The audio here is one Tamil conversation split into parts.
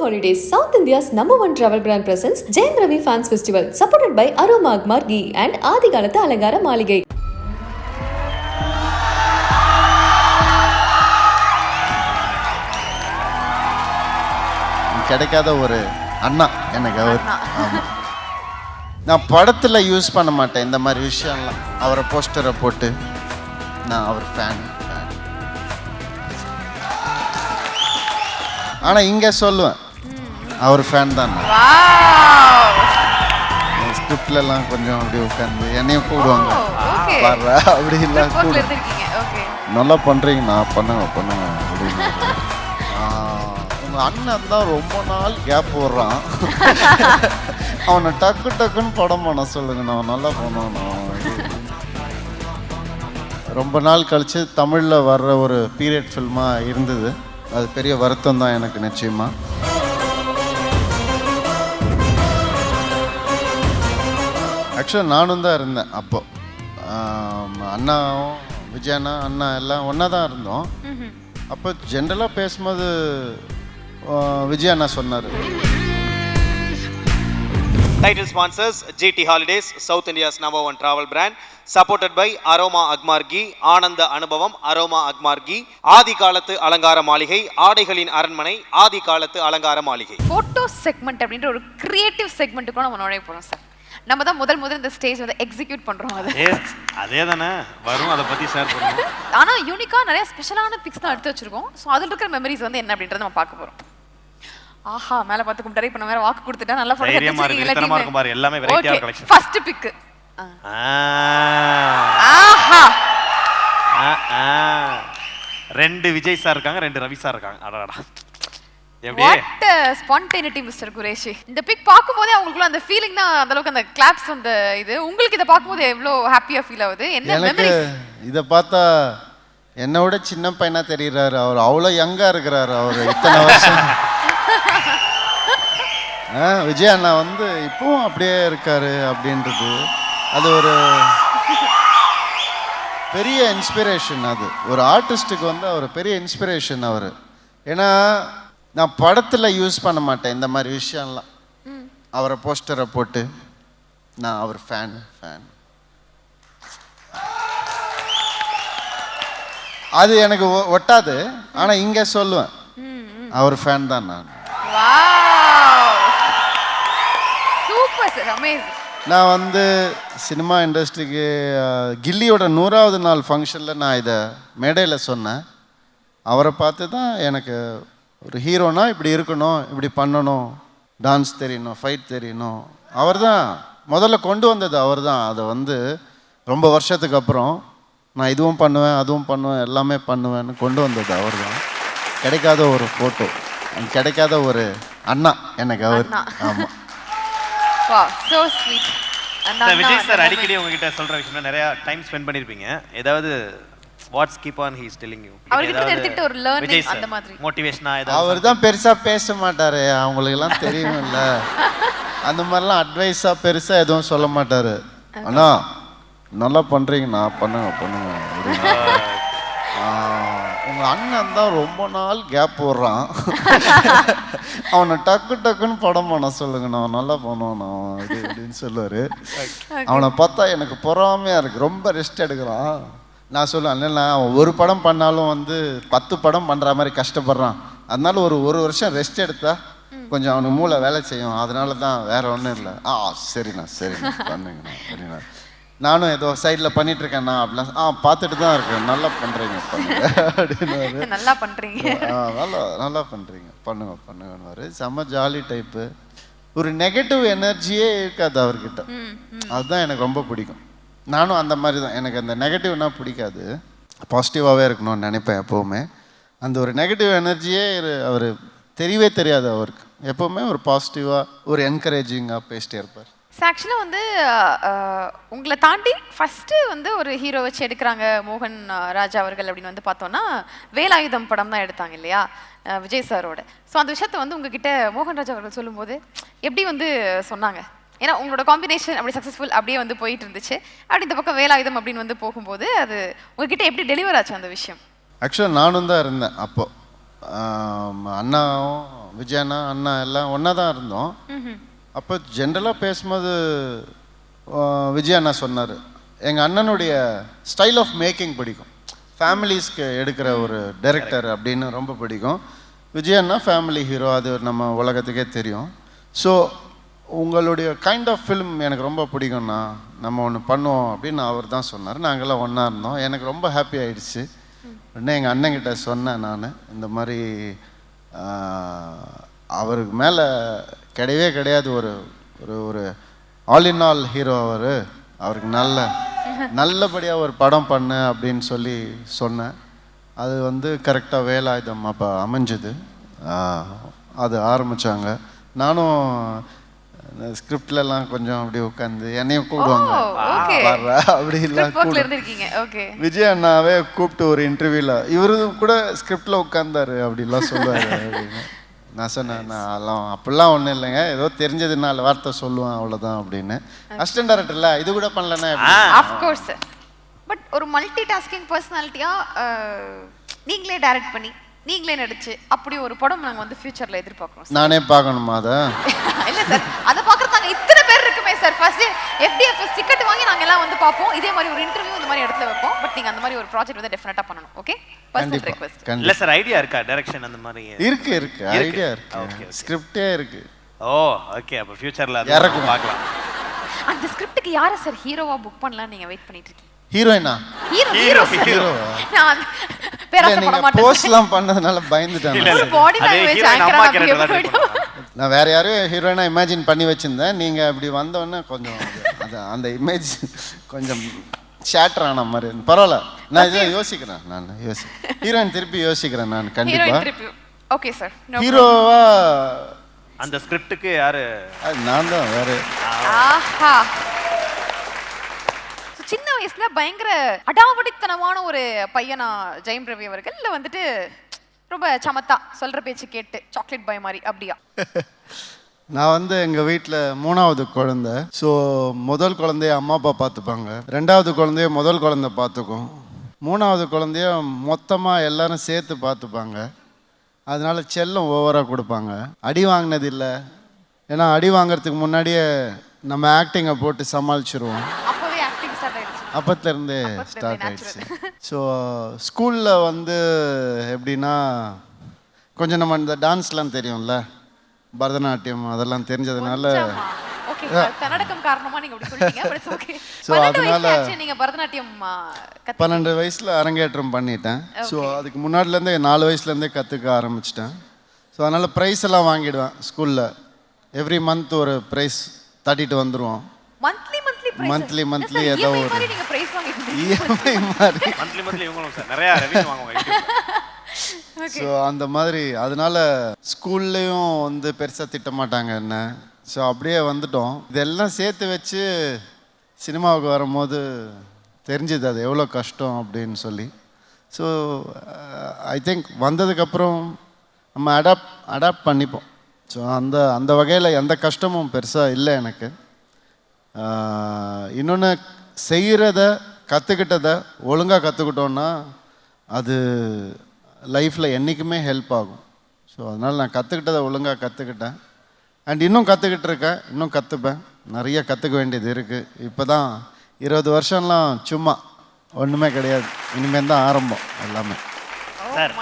Holidays, South India's #1 travel brand presents Jayam Ravi Fans Festival, supported by Aroma Agmar Ghee and Adigalatha Alangara Maligai. கிடைக்காத ஒரு அண்ணா எனக்கு அவர். நான் படத்தில் யூஸ் பண்ண மாட்டேன் இந்த மாதிரி விஷயம்லாம். அவரை போஸ்டரை போட்டு நான் அவர் ஃபேன். ஆனால் இங்கே சொல்லுவேன் அவர் ஃபேன் தான். ஸ்கிரிப்ட்லலாம் கொஞ்சம் அப்படி உட்காந்து என்னையும் கூடுவாங்க வர்ற அப்படி இல்லை கூட நல்லா பண்ணுறீங்க நான் பண்ணுங்க அப்படின்னு. உங்கள் அண்ணன் தான் ரொம்ப நாள் கேப் போடுறான். அவனை டக்குன்னு படம் பண்ண சொல்லுங்க, நான் நல்லா பண்ணுவேன். ரொம்ப நாள் கழித்து தமிழில் வர்ற ஒரு பீரியட் ஃபில்மாக இருந்தது. அது பெரிய வருத்தம் தான் எனக்கு நிச்சயமாக. ஆக்சுவலாக நானும் தான் இருந்தேன் அப்போ. அண்ணாவும் விஜயண்ணா அண்ணா எல்லாம் ஒன்றா தான் இருந்தோம். அப்போ ஜென்ரலாக பேசும்போது விஜய் அண்ணா சொன்னார். Title sponsors GT Holidays, South India's #1 travel brand, supported by Aroma Agmar Ghee, ஆனந்த அனுபவம் Aroma Agmar Ghee, ஆதி காலத்து அலங்கார மாளிகை, ஆடைகளின் அரண்மனை, ஆதி காலத்து அலங்கார மாளிகை. போட்டோ செக்மெண்ட் அப்படின்ற ஒரு கிரியேட்டிவ் செக்மெண்ட்டுக்கு நம்ம நுழைய போறோம் சார். நம்ம தான் முதல் இந்த ஸ்டேஜ் வந்து எக்ஸிக்யூட் பண்றோம். அதே தானே வரும், அதை பத்தி ஷேர் பண்ணுவோம். ஆனா யூனிக்கா நிறைய ஸ்பெஷலான பிக்ஸ் தான் எடுத்து வச்சிருக்கோம். ஸோ அதில் இருக்கிற மெமரிஸ் வந்து என்ன அப்படின்றத நம்ம பார்க்க போறோம். ஆஹா, மேல பார்த்து கும்பிட்டாரு. இப்ப நான் வேற வாக்கு கொடுத்துட்டா நல்லா போட்டோ எடுத்துறீங்க பாரு. எல்லாமே வெரைட்டியான கலெக்ஷன். First big. ஆஹா, ரெண்டு விஜய் சார் இருக்காங்க, ரெண்டு ரவி சார் இருக்காங்க. அடடா, எப்படி வாட் ஸ்பான்டேனிட்டி மிஸ்டர் குரேஷி. இந்த பிக் பாக்கும்போதே அவங்களுக்குள்ள அந்த ஃபீலிங் தான், அந்த அளவுக்கு அந்த கிளாப்ஸ் அந்த இது. உங்களுக்கு இத பாக்கும்போது எவ்வளவு ஹாப்பியா ஃபீல் ஆகுது? என்ன மெமரிஸ்? இத பார்த்தா என்னை விட சின்ன பையனா தெரியறாரு. அவர் அவ்வளோ யங்கா இருக்கிறாரு. அவர் இத்தனை வருஷம் விஜய் அண்ணா வந்து இப்பவும் அப்படியே இருக்காரு அப்படின்றது அது ஒரு பெரிய இன்ஸ்பிரேஷன். அது ஒரு ஆர்டிஸ்ட்டுக்கு வந்து அவர் பெரிய இன்ஸ்பிரேஷன் அவர். ஏன்னா நான் படத்தில் யூஸ் பண்ண மாட்டேன் இந்த மாதிரி விஷயம்லாம். அவரை போஸ்டரை போட்டு நான் அவர் ஃபேன். அது எனக்கு ஒட்டாது. ஆனால் இங்கே சொல்லுவேன் அவர் ஃபேன் தான் நான். நான் வந்து சினிமா இண்டஸ்ட்ரிக்கு கில்லியோட 100வது நாள் ஃபங்க்ஷனில் நான் இதை மேடையில் சொன்னேன். அவரை பார்த்து தான் எனக்கு ஒரு ஹீரோனா இப்படி இருக்கணும், இப்படி பண்ணணும், டான்ஸ் தெரியணும், ஃபைட் தெரியணும். அவர் தான் முதல்ல கொண்டு வந்தது. அவர் தான் அதை வந்து ரொம்ப வருஷத்துக்கு அப்புறம் நான் இதுவும் பண்ணுவேன் அதுவும் பண்ணுவேன் எல்லாமே பண்ணுவேன்னு கொண்டு வந்தது அவர் தான். கிடைக்காத ஒரு ஃபோட்டோ, கிடைக்காத ஒரு அண்ணா எனக்கு அவர். ஆமாம். So sweet. விஜய் சார் அடிக்கடி உங்ககிட்ட சொல்ற விஷயம் நிறைய டைம் ஸ்பெண்ட் பண்ணிருப்பீங்க. ஏதாவது what's keep on he is telling you, அவர்கிட்ட எடுத்துட்டு ஒரு லேர்னிங் அந்த மாதிரி மோட்டிவேஷனா ஏதாவது? அவர் தான் பெருசா பேச மாட்டாரு, அவங்களுக்கு எல்லாம் தெரியும்ல. அந்த மாதிரிலாம் அட்வைஸா பெருசா எதுவும் சொல்ல மாட்டாரு. அண்ணா நல்லா பண்றீங்க, நான் பண்ணுங்க. உங்க அண்ணன் தான் ரொம்ப நாள் கேப் போடுறான். அவனை டக்குன்னு படம் பண்ண சொல்லுங்க, நான் நல்லா பண்ணுவேன் அப்படின்னு சொல்லுவாரு. அவனை பார்த்தா எனக்கு பொறாமையா இருக்கு. ரொம்ப ரெஸ்ட் எடுக்கிறான். நான் சொல்லுவேன், இல்லைண்ணா அவன் ஒரு படம் பண்ணாலும் வந்து 10 படம் பண்ணுற மாதிரி கஷ்டப்படுறான். அதனால ஒரு வருஷம் ரெஸ்ட் எடுத்தா கொஞ்சம் அவனுக்கு மூளை வேலை செய்யும். அதனால தான், வேற ஒன்றும் இல்லை. சரிண்ணா பண்ணுங்கண்ணா அப்படின்னா. நானும் ஏதோ சைடில் பண்ணிட்டு இருக்கேண்ணா அப்படின்னா பார்த்துட்டு தான் இருக்கேன். நல்லா பண்ணுறீங்க அப்படின்னு. நல்லா பண்ணுறீங்க, நல்லா பண்ணுறீங்க, பண்ணுங்கன்னு. செம்ம ஜாலி டைப்பு. ஒரு நெகட்டிவ் எனர்ஜியே இருக்காது அவர்கிட்ட. அதுதான் எனக்கு ரொம்ப பிடிக்கும். நானும் அந்த மாதிரி தான். எனக்கு அந்த நெகட்டிவ்னா பிடிக்காது, பாசிட்டிவாகவே இருக்கணும்னு நினைப்பேன் எப்போவுமே. அந்த ஒரு நெகட்டிவ் எனர்ஜியே அவர் தெரியவே தெரியாது அவருக்கு. எப்போவுமே ஒரு பாசிட்டிவாக ஒரு என்கரேஜிங்காக பேசிட்டே இருப்பார். ஆக்சுவலாக வந்து உங்களை தாண்டி ஃபஸ்ட்டு வந்து ஒரு ஹீரோ வச்சு எடுக்கிறாங்க மோகன் ராஜா அவர்கள் அப்படின்னு வந்து பார்த்தோன்னா வேலாயுதம் படம் தான் எடுத்தாங்க இல்லையா விஜய் சாரோட. ஸோ அந்த விஷயத்த வந்து உங்ககிட்ட மோகன் ராஜா அவர்கள் சொல்லும்போது எப்படி வந்து சொன்னாங்க? ஏன்னா உங்களோட காம்பினேஷன் அப்படி சக்ஸஸ்ஃபுல் அப்படியே வந்து போயிட்டு இருந்துச்சு. அப்படி இந்த பக்கம் வேலாயுதம் அப்படின்னு வந்து போகும்போது அது உங்ககிட்ட எப்படி டெலிவர் ஆச்சு அந்த விஷயம்? ஆக்சுவலாக நானும் தான் இருந்தேன் அப்போது. அண்ணாவும் விஜயண்ணா அண்ணா எல்லாம் ஒன்றா தான் இருந்தோம். அப்போ ஜென்ரலாக பேசும்போது விஜய் அண்ணா சொன்னார், எங்கள் அண்ணனுடைய ஸ்டைல் ஆஃப் மேக்கிங் பிடிக்கும், ஃபேமிலிஸ்க்கு எடுக்கிற ஒரு டைரக்டர் அப்படின்னு ரொம்ப பிடிக்கும். விஜய் அண்ணா ஃபேமிலி ஹீரோ, அது நம்ம உலகத்துக்கே தெரியும். ஸோ உங்களுடைய கைண்ட் ஆஃப் ஃபிலிம் எனக்கு ரொம்ப பிடிக்கும்ண்ணா, நம்ம ஒன்று பண்ணுவோம் அப்படின்னு அவர் தான் சொன்னார். நாங்கள்லாம் ஒன்றா இருந்தோம். எனக்கு ரொம்ப ஹாப்பி ஆகிடுச்சு. உடனே எங்கள் அண்ணங்கிட்ட சொன்னேன் நான், இந்த மாதிரி அவருக்கு மேலே கிடையவே கிடையாது, ஒரு ஒரு ஒரு ஆல் இன் ஆல் ஹீரோ அவருக்கு நல்லபடியாக ஒரு படம் பண்ணு அப்படின்னு சொல்லி சொன்னேன். அது வந்து கரெக்டாக வேலாயுதம் அப்போ அமைஞ்சுது. அது ஆரம்பித்தாங்க. நானும் ஸ்கிரிப்ட்லலாம் கொஞ்சம் அப்படி உட்காந்து என்னையும் கூப்பிடுவாங்க வர்ற அப்படிலாம் கூப்பிடு. விஜய் அண்ணாவே கூப்பிட்டு ஒரு இன்டர்வியூவில் இவரு கூட ஸ்கிரிப்டில் உட்காந்தாரு அப்படிலாம் சொல்லுவார் அப்படின்னு. நான் சொன்னேன், நான் அதெல்லாம் அப்படிலாம் ஒன்றும் இல்லைங்க, ஏதோ தெரிஞ்சது 4 வார்த்தை சொல்லுவேன் அவ்வளோதான் அப்படின்னு. அசிஸ்டன்ட் டைரக்டர்ல இது கூட பண்ணலன்னா அஃப்கோர்ஸ். பட் ஒரு மல்டி டாஸ்கிங் பர்சனாலிட்டியாக நீங்களே டைரக்ட் பண்ணி நீங்களே நடிச்சு அப்படி ஒரு படம் நாங்கள் வந்து ஃபியூச்சரில் எதிர்பார்க்குறோம். நானே பார்க்கணுமா அதை? இல்லை சார், அதை பார்க்குறதாங்க இத்தனை பேர் இருக்குமே சார். ஃபர்ஸ்ட் FDFS டிக்கெட் வாங்கி நாங்கள் எல்லாம் வந்து பார்ப்போம். இதே மாதிரி ஒரு இன்டர்வியூ இந்த மாதிரி இடத்துல வைப்போம். பட் நீங்கள் அந்த மாதிரி ஒரு ப்ராஜெக்ட் வந்து டெஃபினட்டாக பண்ணணும். Okay, personal request. இல்லை சார், ஐடியா இருக்கா டைரக்ஷன் அந்த மாதிரி? இருக்கு ஐடியா இருக்கு, ஸ்கிரிப்டே இருக்கு. ஓ ஓகே, அப்போ ஃபியூச்சரில் அதை பார்க்கலாம். அந்த ஸ்கிரிப்டுக்கு யாரை சார் ஹீரோவா புக் பண்ணலாம் நீங்கள் வெயிட் பண்ணிட்டு இருக்கீங்க? ஹீரோயினா? ஹீரோ நான் பேராசப்பட மாட்டேன். போஸ்ட்லாம் பண்ணதுனால பயந்துட்டாங்க. பாடி லாங்குவேஜ் ஆங்கரா நான் வேற யாரையும் ஹீரோயினா இமேஜின் பண்ணி வச்சிருந்தேன். நீங்க அப்படி வந்தோடனே கொஞ்சம் அந்த இமேஜ் கொஞ்சம் ஷேட்டர் ஆன மாதிரி. பரவாயில்ல, நான் இதை யோசிக்கிறேன். ஹீரோயின் திருப்பி யோசிக்கிறேன் நான் கண்டிப்பா. Okay sir. ஹீரோவா அந்த ஸ்கிரிப்டுக்கு யாரு? நான் தான். வேற ஆஹா, சின்ன வயசுல பயங்கர அடாவடித்தனமான ஒரு பையனா ஜெயம் ரவி அவர்கள், இல்லை வந்துட்டு ரொம்ப சமத்தா சொல்ற பேச்சு கேட்டு சாக்லேட் பாய் மாதிரி அப்படியா? நான் வந்து எங்கள் வீட்டில் 3வது குழந்தை. ஸோ முதல் குழந்தைய அம்மா அப்பா பார்த்துப்பாங்க, 2வது குழந்தைய முதல் குழந்தை பார்த்துக்கும், 3வது குழந்தைய மொத்தமாக எல்லாரும் சேர்த்து பார்த்துப்பாங்க. அதனால செல்லம் ஓவராக கொடுப்பாங்க. அடி வாங்கினது இல்லை, ஏன்னா அடி வாங்கிறதுக்கு முன்னாடியே நம்ம ஆக்டிங்கை போட்டு சமாளிச்சிருவோம். அப்பத்துலேருந்தே ஸ்டார்ட் ஆகிடுச்சு. ஸோ ஸ்கூலில் வந்து எப்படின்னா கொஞ்சம் நம்ம இந்த டான்ஸ்லாம் தெரியும்ல, பரதநாட்டியம் அதெல்லாம் தெரிஞ்சதுனால ஸோ அதனால 12 வயசில் அரங்கேற்றம் பண்ணிட்டேன். ஸோ அதுக்கு முன்னாடிலேருந்தே 4 வயசுலேருந்தே கற்றுக்க ஆரம்பிச்சிட்டேன். ஸோ அதனால் ப்ரைஸ் எல்லாம் வாங்கிடுவேன் ஸ்கூலில். எவ்ரி மந்த் ஒரு ப்ரைஸ் தட்டிட்டு வந்துடுவோம். மந்த்லி ஏதோ ஒரு EMI மாதிரி. ஸோ அந்த மாதிரி அதனால ஸ்கூல்லையும் வந்து பெருசாக திட்ட மாட்டாங்க என்ன. ஸோ அப்படியே வந்துட்டோம். இதெல்லாம் சேர்த்து வச்சு சினிமாவுக்கு வரும்போது தெரிஞ்சுது அது எவ்வளோ கஷ்டம் அப்படின்னு சொல்லி. ஸோ ஐ திங்க் வந்ததுக்கப்புறம் நம்ம அடாப்ட் பண்ணிப்போம். ஸோ அந்த வகையில் எந்த கஷ்டமும் பெருசாக இல்லை எனக்கு. இன்னொன்று, செய்கிறத கற்றுக்கிட்டதை ஒழுங்காக கற்றுக்கிட்டோன்னா அது லைஃப்பில் என்றைக்குமே ஹெல்ப் ஆகும். ஸோ அதனால் நான் கற்றுக்கிட்டதை ஒழுங்காக கற்றுக்கிட்டேன். அண்ட் இன்னும் கற்றுக்கிட்டு இருக்கேன், இன்னும் கற்றுப்பேன். நிறைய கற்றுக்க வேண்டியது இருக்குது. இப்போ தான் 20 வருஷம்லாம் சும்மா ஒன்றுமே கிடையாது. இனிமேல் தான் ஆரம்பம் எல்லாமே. சார்,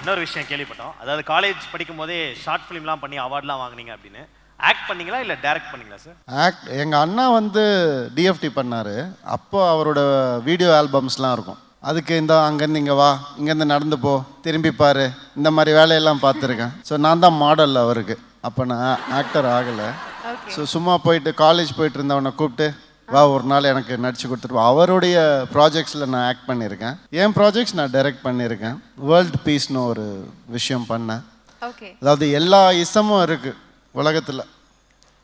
இன்னொரு விஷயம் கேள்விப்பட்டோம். அதாவது காலேஜ் படிக்கும் போதே ஷார்ட் ஃபிலிம்லாம் பண்ணி அவார்ட்லாம் வாங்கினீங்க அப்படின்னு. ஆக்ட் பண்ணீங்களா இல்லை டைரக்ட் பண்ணீங்களா சார்? எங்கள் அண்ணா வந்து டிஎஃப்டி பண்ணார். அப்போ அவரோட வீடியோ ஆல்பம்ஸ்லாம் இருக்கும். அதுக்கு அங்கேருந்து இங்கே வா, இங்கேருந்து நடந்து போ, திரும்பி பாரு, இந்த மாதிரி வேலையெல்லாம் பார்த்துருக்கேன். ஸோ நான் தான் மாடல் அவருக்கு. அப்போ நான் ஆக்டர் ஆகலை. ஸோ சும்மா போயிட்டு காலேஜ் போயிட்டு இருந்தவனை கூப்பிட்டு வா ஒரு நாள் எனக்கு நடிச்சு கொடுத்துருவோம். அவருடைய ப்ராஜெக்ட்ஸில் நான் ஆக்ட் பண்ணியிருக்கேன். என் ப்ராஜெக்ட்ஸ் நான் டைரக்ட் பண்ணியிருக்கேன். வேர்ல்டு பீஸ்னு ஒரு விஷயம் பண்ணேன். அதாவது எல்லா இசமும் இருக்குது உலகத்தில்,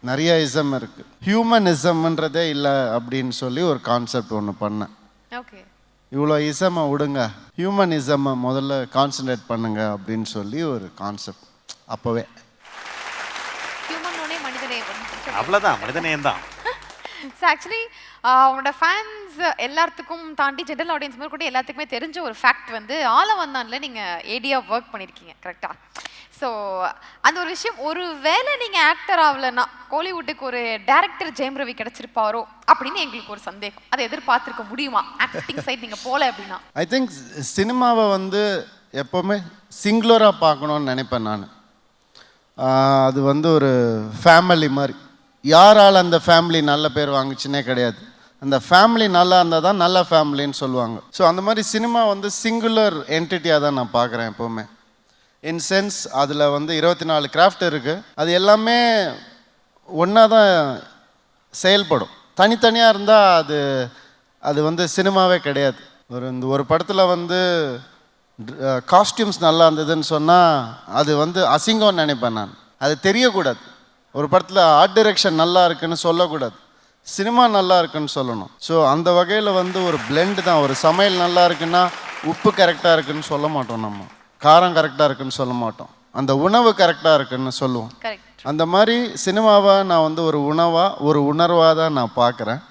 நிறைய இசம் இருக்குது. ஹியூமனிசம்ன்றதே இல்லை அப்படின்னு சொல்லி ஒரு கான்செப்ட் ஒன்று பண்ணேன். இவ்வளோ இசமை விடுங்க, ஹியூமனிசமை முதல்ல கான்சன்ட்ரேட் பண்ணுங்க அப்படின்னு சொல்லி ஒரு கான்செப்ட். அப்போவே அவ்வளோதான், மனிதநேயம் தான். ஸோ ஆக்சுவலி அவனோட ஃபேன்ஸ் எல்லாத்துக்கும் தாண்டி ஜென்ரல் ஆடியன்ஸ் மாதிரி கூட எல்லாத்துக்குமே தெரிஞ்ச ஒரு ஃபேக்ட் வந்து ஆலவந்தானில் நீங்கள் ஏடியா ஒர்க் பண்ணியிருக்கீங்க, கரெக்டாக? ஸோ அந்த ஒரு விஷயம், ஒரு வேளை நீங்க ஆக்டர் ஆகலன்னா கோலிவுட்டுக்கு ஒரு டைரக்டர் ஜெயம் ரவி கிடைச்சிருப்பாரோ அப்படின்னு எங்களுக்கு ஒரு சந்தேகம். அதை எதிர்பார்த்திருக்க முடியுமா? ஆக்டிங் சைட் நீங்க போல அப்படின்னா. ஐ திங்க் சினிமாவை வந்து எப்போவுமே சிங்குலராக பார்க்கணுன்னு நினைப்பேன் நான். அது வந்து ஒரு ஃபேமிலி மாதிரி. யாரால் அந்த ஃபேமிலி நல்ல பேர் வாங்குச்சுன்னே கிடையாது. அந்த ஃபேமிலி நல்லா இருந்தால் தான் நல்ல ஃபேமிலின்னு சொல்லுவாங்க. ஸோ அந்த மாதிரி சினிமா வந்து சிங்குலர் என்டிட்டியாக தான் நான் பார்க்குறேன் எப்போவுமே. இன் சென்ஸ் அதில் வந்து 24 கிராஃப்ட் இருக்குது. அது எல்லாமே ஒன்றா தான் செயல்படும். தனித்தனியாக இருந்தால் அது வந்து சினிமாவே கிடையாது. ஒரு படத்தில் வந்து காஸ்டியூம்ஸ் நல்லா இருந்ததுன்னு சொன்னால் அது வந்து அசிங்கம்னு நினைப்பேன் நான். அது தெரியக்கூடாது. ஒரு படத்தில் ஆர்ட் டைரக்ஷன் நல்லா இருக்குன்னு சொல்லக்கூடாது, சினிமா நல்லா இருக்குன்னு சொல்லணும். ஸோ அந்த வகையில் வந்து ஒரு பிளெண்ட் தான். ஒரு சமையல் நல்லா இருக்குன்னா உப்பு கரெக்டாக இருக்குன்னு சொல்ல மாட்டோம், நம்ம காரம் கரெக்டாக இருக்குன்னு சொல்ல மாட்டோம், அந்த உணவு கரெக்டாக இருக்குன்னு சொல்லுவோம். அந்த மாதிரி சினிமாவை நான் வந்து ஒரு உணர்வாக தான் நான் பார்க்குறேன்.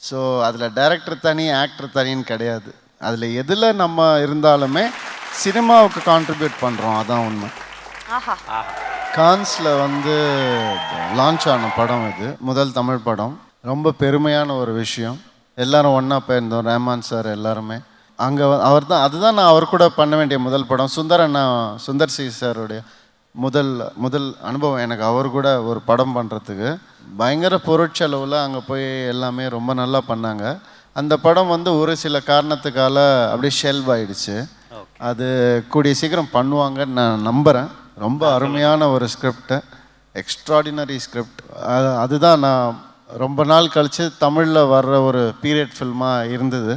ஸோ அதில் டைரக்டர் தனி ஆக்டர் தனின்னு கிடையாது. அதில் எதில் நம்ம இருந்தாலுமே சினிமாவுக்கு கான்ட்ரிபியூட் பண்ணுறோம், அதான் உண்மை. கான்ஸில் வந்து லான்ச் ஆன படம் இது, முதல் தமிழ் படம். ரொம்ப பெருமையான ஒரு விஷயம். எல்லாரும் ஒன்றா போயிருந்தோம், ரஹ்மான் சார் எல்லாருமே அங்கே. அதுதான் நான் அவர் கூட பண்ண வேண்டிய முதல் படம். சுந்தர் சி சாருடைய முதல் அனுபவம் எனக்கு அவர் கூட ஒரு படம் பண்ணுறதுக்கு. பயங்கர பொருட்செலவில் அங்கே போய் எல்லாமே ரொம்ப நல்லா பண்ணாங்க. அந்த படம் வந்து ஒரு சில காரணத்துக்கால அப்படியே ஷெல்வ் ஆயிடுச்சு. அது கூடிய சீக்கிரம் பண்ணுவாங்கன்னு நான் நம்புகிறேன். ரொம்ப அருமையான ஒரு ஸ்கிரிப்ட், எக்ஸ்ட்ராடினரி ஸ்கிரிப்ட். அதுதான் நான் ரொம்ப நாள் கழித்து தமிழில் வர்ற ஒரு பீரியட் ஃபில்மாக இருந்தது.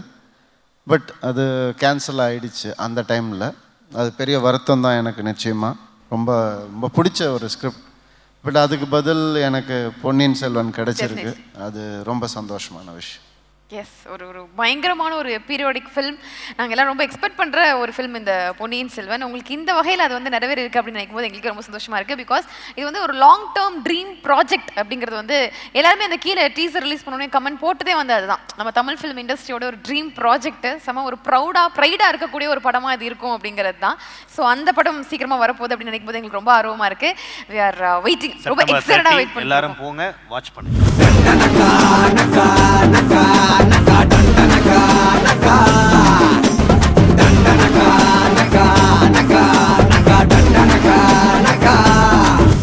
பட் அது கேன்சல் ஆகிடுச்சு அந்த டைமில். அது பெரிய வருத்தம் தான் எனக்கு. நிச்சயமாக ரொம்ப ரொம்ப பிடிச்ச ஒரு ஸ்கிரிப்ட். பட் அதுக்கு பதில் எனக்கு பொன்னியின் செல்வன் கிடைச்சிருக்கு. அது ரொம்ப சந்தோஷமான விஷயம். எஸ், ஒரு பயங்கரமான ஒரு பீரியாடிக் ஃபில்ம். நாங்கள் எல்லாம் ரொம்ப எக்ஸ்பெக்ட் பண்ணுற ஒரு ஃபில்ம் இந்த பொன்னியின் செல்வன். உங்களுக்கு இந்த வகையில் அது வந்து நிறைவேறி இருக்குது அப்படின்னு நினைக்கும் போது எங்களுக்கு ரொம்ப சந்தோஷமாக இருக்குது. பிகாஸ் இது வந்து ஒரு லாங் டேர்ம் ட்ரீம் ப்ராஜெக்ட் அப்படிங்கிறது வந்து எல்லாருமே அந்த கீழே டீசர் ரிலீஸ் பண்ணோன்னே கமெண்ட் போட்டதே வந்து அதுதான், நம்ம தமிழ் ஃபிலிம் இண்டஸ்ட்ரியோட ஒரு ட்ரீம் ப்ராஜெக்ட், ஒரு ப்ரைடாக இருக்கக்கூடிய ஒரு படமாக இது இருக்கும் அப்படிங்கிறது தான். ஸோ அந்த படம் சீக்கிரமாக வரப்போகுது அப்படின்னு நினைக்கும் போது எங்களுக்கு ரொம்ப ஆர்வமாக இருக்குது. வி ஆர் வெயிட்டிங், ரொம்ப எக்ஸைட்டடாக வெயிட் பண்ணுறோம். எல்லாரும் போங்க, வாட்ச் பண்ணுங்க.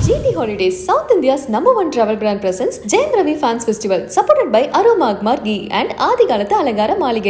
GT Holidays, South India's #1 travel brand presents Jayam Ravi Fans Festival, supported by Aroma Agmar Ghee and Adi Kalatha Alangara Maligai.